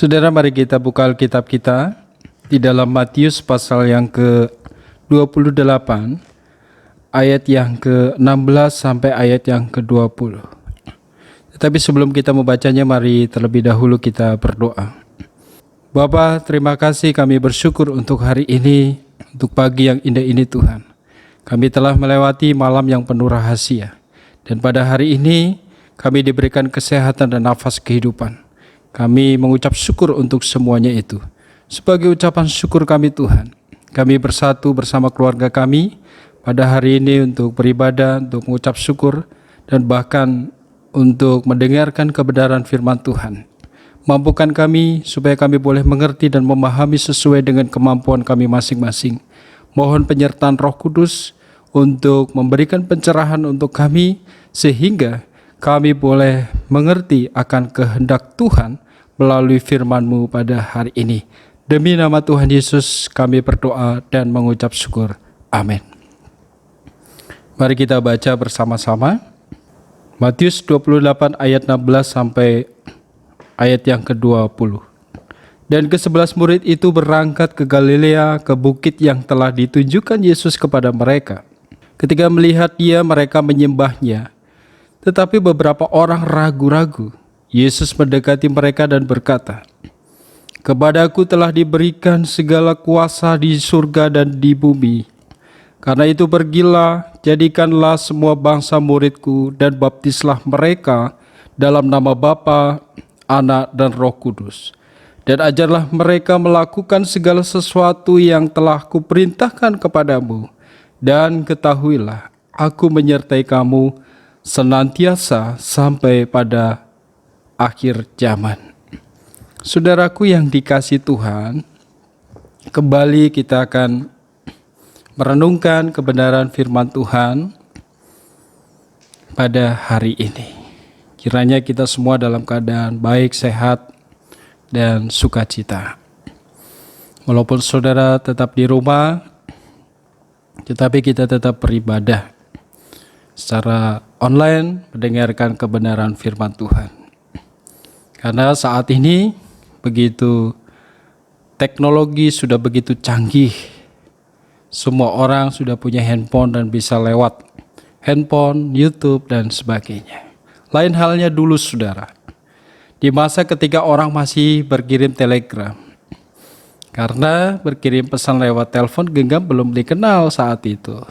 Saudara, mari kita buka Alkitab kita di dalam Matius pasal yang ke-28, ayat yang ke-16 sampai ayat yang ke-20. Tetapi sebelum kita membacanya, mari terlebih dahulu kita berdoa. Bapa, terima kasih, kami bersyukur untuk hari ini, untuk pagi yang indah ini Tuhan. Kami telah melewati malam yang penuh rahasia. Dan pada hari ini kami diberikan kesehatan dan nafas kehidupan. Kami mengucap syukur untuk semuanya itu. Sebagai ucapan syukur kami Tuhan, kami bersatu bersama keluarga kami pada hari ini untuk beribadah, untuk mengucap syukur, dan bahkan untuk mendengarkan kebenaran firman Tuhan. Mampukan kami supaya kami boleh mengerti dan memahami sesuai dengan kemampuan kami masing-masing. Mohon penyertaan Roh Kudus untuk memberikan pencerahan untuk kami sehingga kami boleh mengerti akan kehendak Tuhan melalui firman-Mu pada hari ini. Demi nama Tuhan Yesus kami berdoa dan mengucap syukur. Amin. Mari kita baca bersama-sama. Matius 28 ayat 16 sampai ayat yang ke-20. Dan ke-11 murid itu berangkat ke Galilea, ke bukit yang telah ditunjukkan Yesus kepada mereka. Ketika melihat Dia, mereka menyembahnya. Tetapi beberapa orang ragu-ragu. Yesus mendekati mereka dan berkata, "Kepadaku telah diberikan segala kuasa di surga dan di bumi. Karena itu pergilah, jadikanlah semua bangsa muridku dan baptislah mereka dalam nama Bapa, Anak, dan Roh Kudus. Dan ajarlah mereka melakukan segala sesuatu yang telah kuperintahkan kepadamu. Dan ketahuilah, aku menyertai kamu senantiasa sampai pada akhir zaman." Saudaraku yang dikasihi Tuhan, kembali kita akan merenungkan kebenaran firman Tuhan pada hari ini. Kiranya kita semua dalam keadaan baik, sehat, dan sukacita. Walaupun saudara tetap di rumah, tetapi kita tetap beribadah secara online, mendengarkan kebenaran firman Tuhan. Karena saat ini begitu teknologi sudah begitu canggih, semua orang sudah punya handphone dan bisa lewat handphone, YouTube, dan sebagainya. Lain halnya dulu saudara, di masa ketika orang masih berkirim telegram. Karena berkirim pesan lewat telepon genggam belum dikenal saat itu.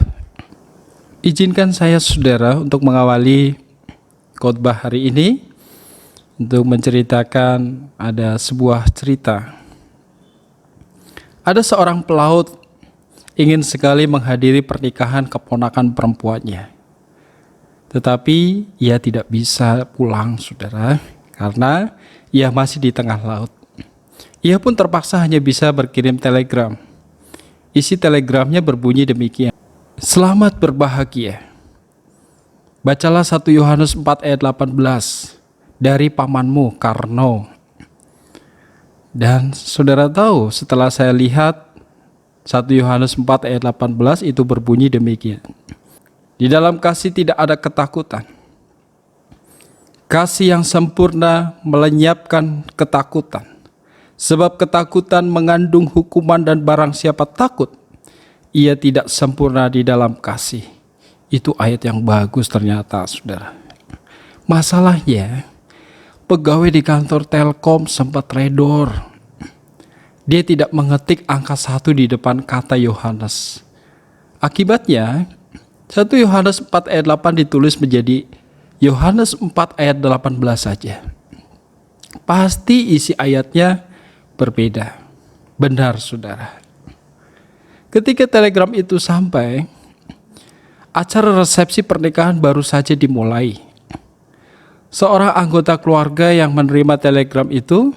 Izinkan saya saudara untuk mengawali khotbah hari ini untuk menceritakan ada sebuah cerita. Ada seorang pelaut ingin sekali menghadiri pernikahan keponakan perempuannya. Tetapi ia tidak bisa pulang saudara karena ia masih di tengah laut. Ia pun terpaksa hanya bisa berkirim telegram. Isi telegramnya berbunyi demikian: "Selamat berbahagia. Bacalah 1 Yohanes 4 ayat 18 dari pamanmu Karno." Dan saudara tahu, setelah saya lihat 1 Yohanes 4 ayat 18 itu berbunyi demikian: "Di dalam kasih tidak ada ketakutan. Kasih yang sempurna melenyapkan ketakutan. Sebab ketakutan mengandung hukuman dan barang siapa takut, ia tidak sempurna di dalam kasih." Itu ayat yang bagus ternyata saudara. Masalahnya, pegawai di kantor Telkom sempat redor. Dia tidak mengetik angka 1 di depan kata Yohanes. Akibatnya, 1 Yohanes 4 ayat 8 ditulis menjadi Yohanes 4 ayat 18 saja. Pasti isi ayatnya berbeda. Benar saudara. Ketika telegram itu sampai, acara resepsi pernikahan baru saja dimulai. Seorang anggota keluarga yang menerima telegram itu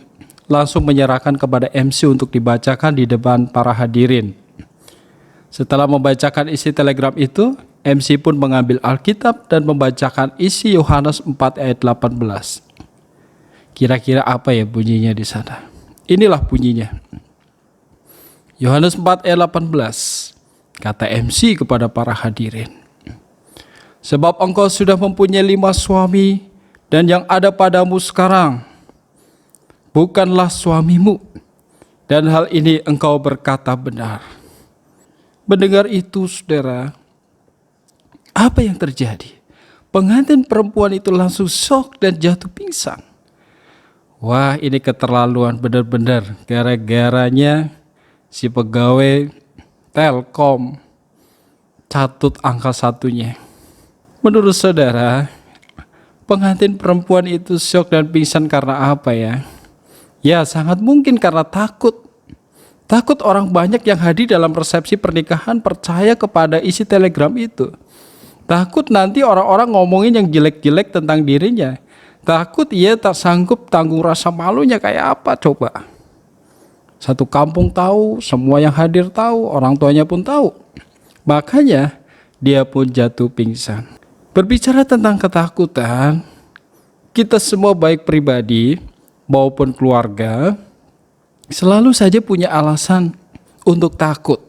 langsung menyerahkan kepada MC untuk dibacakan di depan para hadirin. Setelah membacakan isi telegram itu, MC pun mengambil Alkitab dan membacakan isi Yohanes 4 ayat 18. Kira-kira apa ya bunyinya di sana? Inilah bunyinya. Yohanes 4 ayat 18. Kata MC kepada para hadirin, "Sebab engkau sudah mempunyai 5 suami, dan yang ada padamu sekarang bukanlah suamimu, dan hal ini engkau berkata benar. Mendengar itu, saudara, apa yang terjadi? Pengantin perempuan itu langsung shock dan jatuh pingsan. Wah, ini keterlaluan benar-benar. Gara-garanya si pegawai Telkom catut angka satunya. Menurut saudara, pengantin perempuan itu shock dan pingsan karena apa ya? Ya, sangat mungkin karena takut. Takut orang banyak yang hadir dalam resepsi pernikahan percaya kepada isi telegram itu. Takut nanti orang-orang ngomongin yang jelek-jelek tentang dirinya. Takut ia tak sanggup tanggung rasa malunya kayak apa coba. Satu kampung tahu, semua yang hadir tahu, orang tuanya pun tahu. Makanya dia pun jatuh pingsan. Berbicara tentang ketakutan, kita semua baik pribadi maupun keluarga selalu saja punya alasan untuk takut.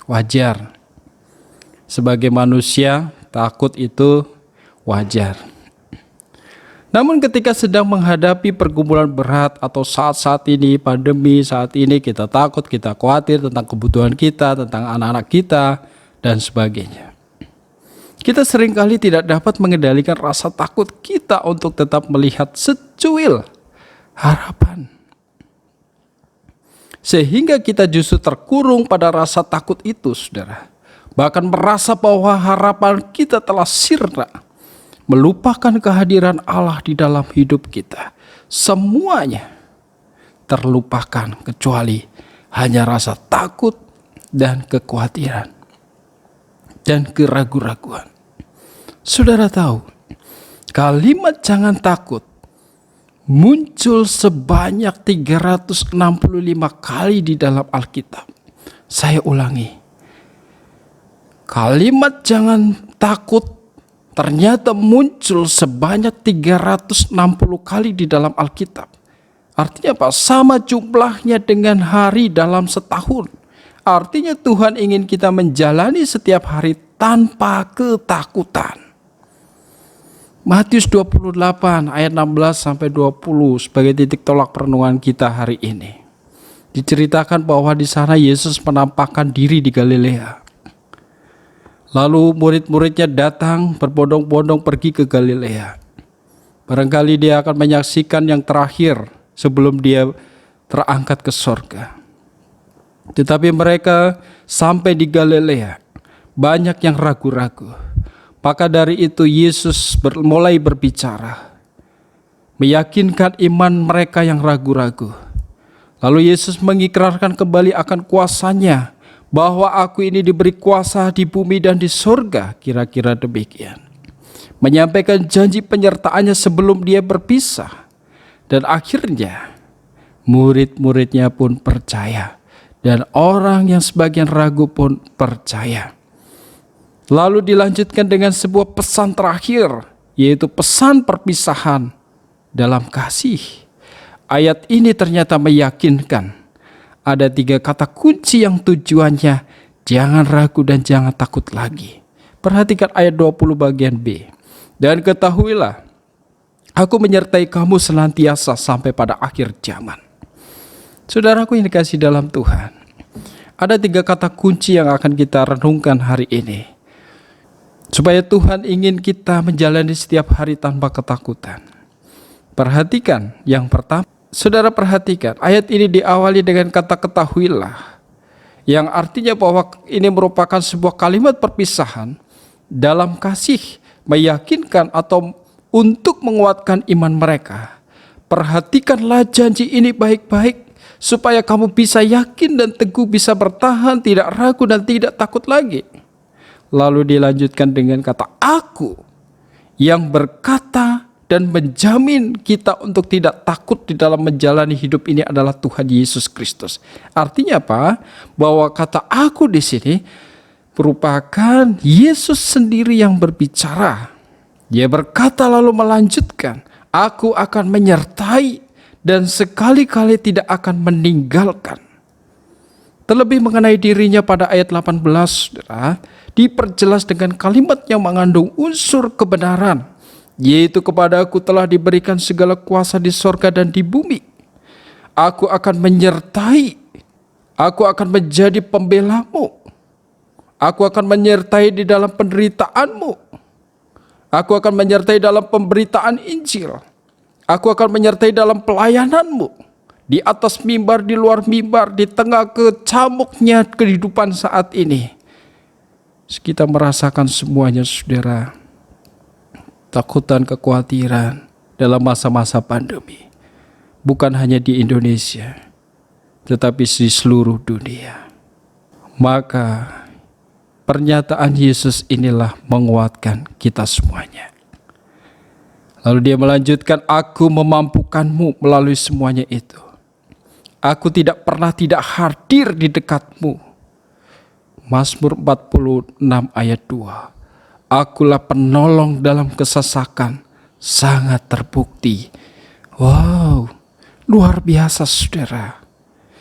Wajar. Sebagai manusia, takut itu wajar. Namun ketika sedang menghadapi pergumulan berat atau saat-saat ini, pandemi saat ini, kita takut, kita khawatir tentang kebutuhan kita, tentang anak-anak kita, dan sebagainya. Kita seringkali tidak dapat mengendalikan rasa takut kita untuk tetap melihat secuil harapan. Sehingga kita justru terkurung pada rasa takut itu, saudara. Bahkan merasa bahwa harapan kita telah sirna. Melupakan kehadiran Allah di dalam hidup kita. Semuanya terlupakan kecuali hanya rasa takut dan kekhawatiran dan keraguan-raguan. Saudara tahu, kalimat jangan takut muncul sebanyak 365 kali di dalam Alkitab. Saya ulangi. Kalimat jangan takut ternyata muncul sebanyak 360 kali di dalam Alkitab. Artinya apa? Sama jumlahnya dengan hari dalam setahun. Artinya Tuhan ingin kita menjalani setiap hari tanpa ketakutan. Matius 28 ayat 16 sampai 20 sebagai titik tolak perenungan kita hari ini. Diceritakan bahwa di sana Yesus menampakkan diri di Galilea. Lalu murid-muridnya datang berbondong-bondong pergi ke Galilea. Barangkali dia akan menyaksikan yang terakhir sebelum dia terangkat ke sorga. Tetapi mereka sampai di Galilea, banyak yang ragu-ragu. Maka dari itu Yesus mulai berbicara, meyakinkan iman mereka yang ragu-ragu. Lalu Yesus mengikrarkan kembali akan kuasanya, bahwa aku ini diberi kuasa di bumi dan di surga, kira-kira demikian. Menyampaikan janji penyertaannya sebelum dia berpisah. Dan akhirnya murid-muridnya pun percaya. Dan orang yang sebagian ragu pun percaya. Lalu dilanjutkan dengan sebuah pesan terakhir, yaitu pesan perpisahan dalam kasih. Ayat ini ternyata meyakinkan. Ada 3 kata kunci yang tujuannya jangan ragu dan jangan takut lagi. Perhatikan ayat 20 bagian B. Dan ketahuilah, aku menyertai kamu senantiasa sampai pada akhir zaman. Saudaraku yang dikasihi dalam Tuhan, ada 3 kata kunci yang akan kita renungkan hari ini. Supaya Tuhan ingin kita menjalani setiap hari tanpa ketakutan. Perhatikan yang pertama. Saudara perhatikan, ayat ini diawali dengan kata ketahuilah. Yang artinya bahwa ini merupakan sebuah kalimat perpisahan dalam kasih, meyakinkan atau untuk menguatkan iman mereka. Perhatikanlah janji ini baik-baik, supaya kamu bisa yakin dan teguh, bisa bertahan, tidak ragu dan tidak takut lagi. Lalu dilanjutkan dengan kata aku, yang berkata dan menjamin kita untuk tidak takut di dalam menjalani hidup ini adalah Tuhan Yesus Kristus. Artinya apa? Bahwa kata aku di sini merupakan Yesus sendiri yang berbicara. Dia berkata lalu melanjutkan, aku akan menyertai dan sekali-kali tidak akan meninggalkan. Terlebih mengenai dirinya pada ayat 18, saudara, diperjelas dengan kalimat yang mengandung unsur kebenaran. Yaitu kepada aku telah diberikan segala kuasa di sorga dan di bumi. Aku akan menyertai. Aku akan menjadi pembelamu. Aku akan menyertai di dalam penderitaanmu. Aku akan menyertai dalam pemberitaan Injil. Aku akan menyertai dalam pelayananmu. Di atas mimbar, di luar mimbar, di tengah kecamuknya kehidupan saat ini. Kita merasakan semuanya, saudara. Takutan, kekhawatiran dalam masa-masa pandemi. Bukan hanya di Indonesia, tetapi di seluruh dunia. Maka pernyataan Yesus inilah menguatkan kita semuanya. Lalu dia melanjutkan, aku memampukanmu melalui semuanya itu. Aku tidak pernah tidak hadir di dekatmu. Mazmur 46 ayat 2. Akulah penolong dalam kesesakan, sangat terbukti. Wow, luar biasa saudara.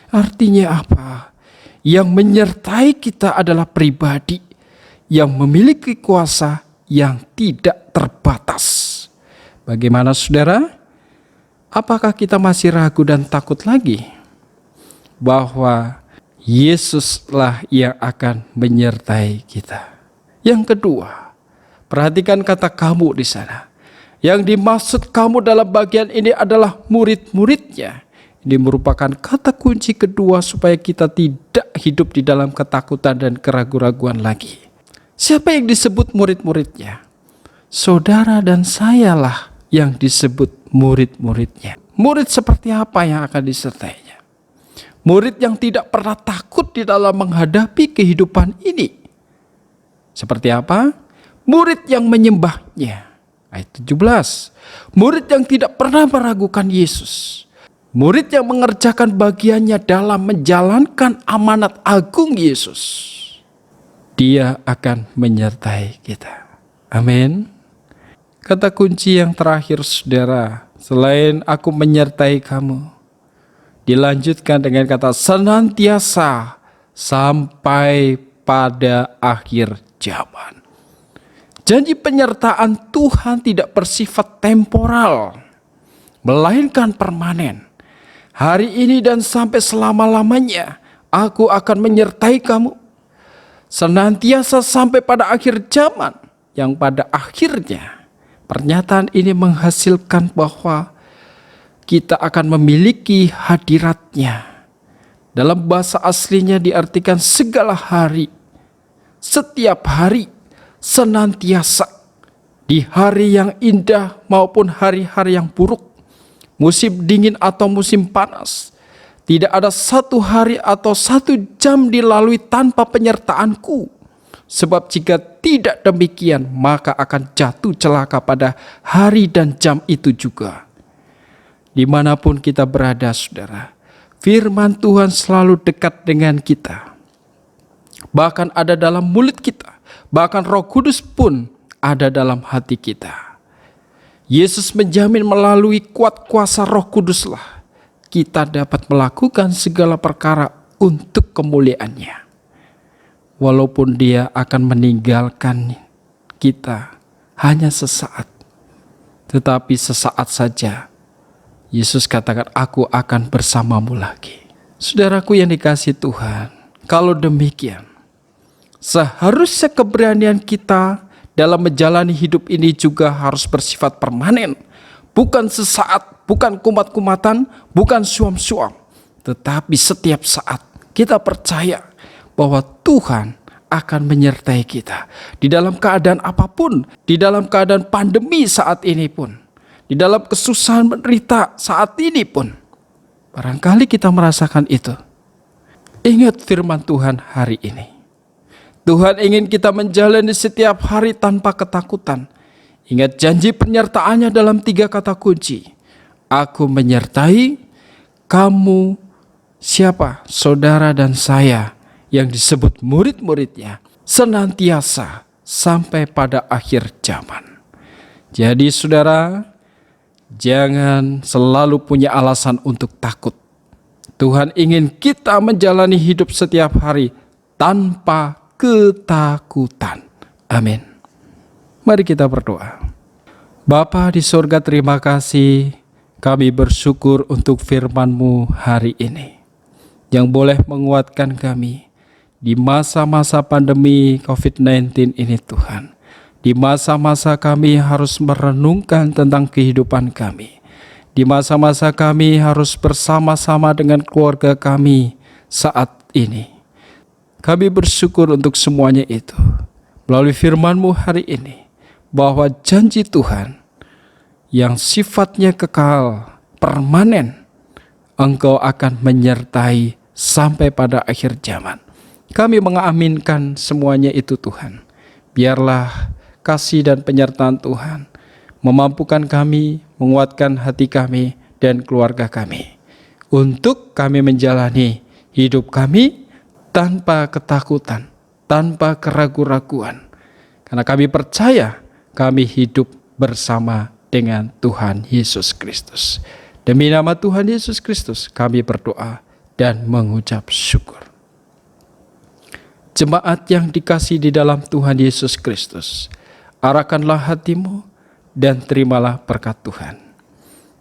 Artinya apa? Yang menyertai kita adalah pribadi yang memiliki kuasa yang tidak terbatas. Bagaimana saudara? Apakah kita masih ragu dan takut lagi bahwa Yesuslah yang akan menyertai kita? Yang kedua, perhatikan kata kamu di sana. Yang dimaksud kamu dalam bagian ini adalah murid-muridnya. Ini merupakan kata kunci kedua supaya kita tidak hidup di dalam ketakutan dan keraguan-raguan lagi. Siapa yang disebut murid-muridnya? Saudara dan sayalah yang disebut murid-muridnya. Murid seperti apa yang akan disertainya? Murid yang tidak pernah takut di dalam menghadapi kehidupan ini. Seperti apa? Murid yang menyembahnya. Ayat 17. Murid yang tidak pernah meragukan Yesus. Murid yang mengerjakan bagiannya dalam menjalankan amanat agung Yesus. Dia akan menyertai kita. Amin. Kata kunci yang terakhir saudara, selain aku menyertai kamu, dilanjutkan dengan kata senantiasa sampai pada akhir zaman. Janji penyertaan Tuhan tidak bersifat temporal, melainkan permanen. Hari ini dan sampai selama-lamanya, aku akan menyertai kamu. Senantiasa sampai pada akhir zaman, yang pada akhirnya, pernyataan ini menghasilkan bahwa kita akan memiliki hadiratnya. Dalam bahasa aslinya diartikan segala hari, setiap hari, senantiasa. Di hari yang indah maupun hari-hari yang buruk, musim dingin atau musim panas, tidak ada satu hari atau satu jam dilalui tanpa penyertaanku. Sebab jika tidak demikian, maka akan jatuh celaka pada hari dan jam itu juga. Dimanapun kita berada saudara, firman Tuhan selalu dekat dengan kita. Bahkan ada dalam mulut kita. Bahkan Roh Kudus pun ada dalam hati kita. Yesus menjamin melalui kuat kuasa Roh Kuduslah kita dapat melakukan segala perkara untuk kemuliaan-Nya. Walaupun Dia akan meninggalkan kita hanya sesaat, tetapi sesaat saja Yesus katakan, aku akan bersamamu lagi. Saudaraku yang dikasihi Tuhan, kalau demikian, seharusnya keberanian kita dalam menjalani hidup ini juga harus bersifat permanen. Bukan sesaat, bukan kumat-kumatan, bukan suam-suam. Tetapi setiap saat kita percaya bahwa Tuhan akan menyertai kita. Di dalam keadaan apapun, di dalam keadaan pandemi saat ini pun, di dalam kesusahan menderita saat ini pun, barangkali kita merasakan itu. Ingat firman Tuhan hari ini. Tuhan ingin kita menjalani setiap hari tanpa ketakutan. Ingat janji penyertaannya dalam 3 kata kunci. Aku menyertai kamu, siapa? Saudara dan saya yang disebut murid-muridnya senantiasa sampai pada akhir zaman. Jadi saudara, jangan selalu punya alasan untuk takut. Tuhan ingin kita menjalani hidup setiap hari tanpa ketakutan. Amin. Mari kita berdoa. Bapa di surga, terima kasih Kami bersyukur untuk firman-Mu hari ini, yang boleh menguatkan kami di masa-masa pandemi COVID-19 ini Tuhan. Di masa-masa kami harus merenungkan tentang kehidupan kami. Di masa-masa kami harus bersama-sama dengan keluarga kami saat ini. Kami bersyukur untuk semuanya itu. Melalui firman-Mu hari ini, bahwa janji Tuhan yang sifatnya kekal, permanen, Engkau akan menyertai sampai pada akhir zaman. Kami mengaminkan semuanya itu Tuhan. Biarlah kasih dan penyertaan Tuhan memampukan kami, menguatkan hati kami dan keluarga kami, untuk kami menjalani hidup kami tanpa ketakutan, tanpa keraguan-raguan. Karena kami percaya kami hidup bersama dengan Tuhan Yesus Kristus. Demi nama Tuhan Yesus Kristus kami berdoa dan mengucap syukur. Jemaat yang dikasihi di dalam Tuhan Yesus Kristus, arahkanlah hatimu dan terimalah berkat Tuhan.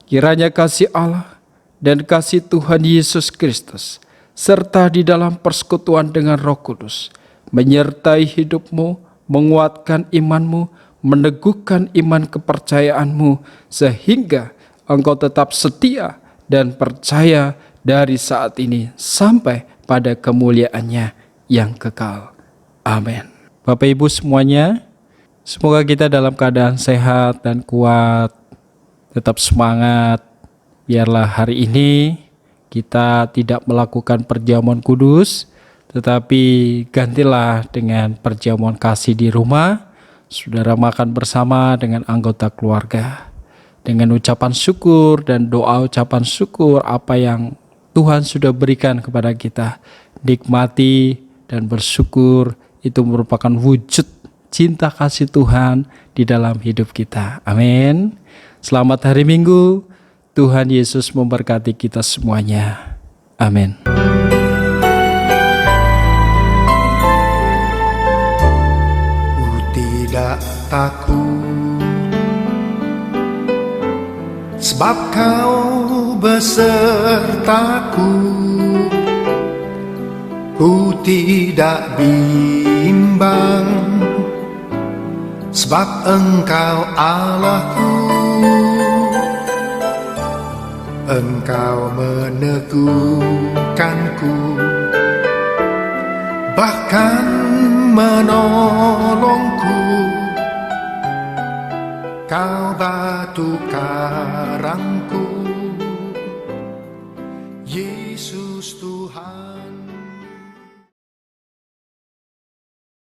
Kiranya kasih Allah dan kasih Tuhan Yesus Kristus serta di dalam persekutuan dengan Roh Kudus menyertai hidupmu, menguatkan imanmu, meneguhkan iman kepercayaanmu, sehingga engkau tetap setia dan percaya dari saat ini sampai pada kemuliaannya yang kekal. Amin. Bapak Ibu semuanya, semoga kita dalam keadaan sehat dan kuat, tetap semangat. Biarlah hari ini kita tidak melakukan perjamuan kudus, tetapi gantilah dengan perjamuan kasih di rumah. Saudara makan bersama dengan anggota keluarga, dengan ucapan syukur dan doa ucapan syukur apa yang Tuhan sudah berikan kepada kita. Nikmati dan bersyukur, itu merupakan wujud cinta kasih Tuhan di dalam hidup kita. Amin. Selamat hari Minggu. Tuhan Yesus memberkati kita semuanya. Amin. Tidak takut, sebab Kau besertaku. Ku tidak bimbang, sebab Engkau Allahku. Engkau meneguhkanku, bahkan menolongku. Kau batu karangku,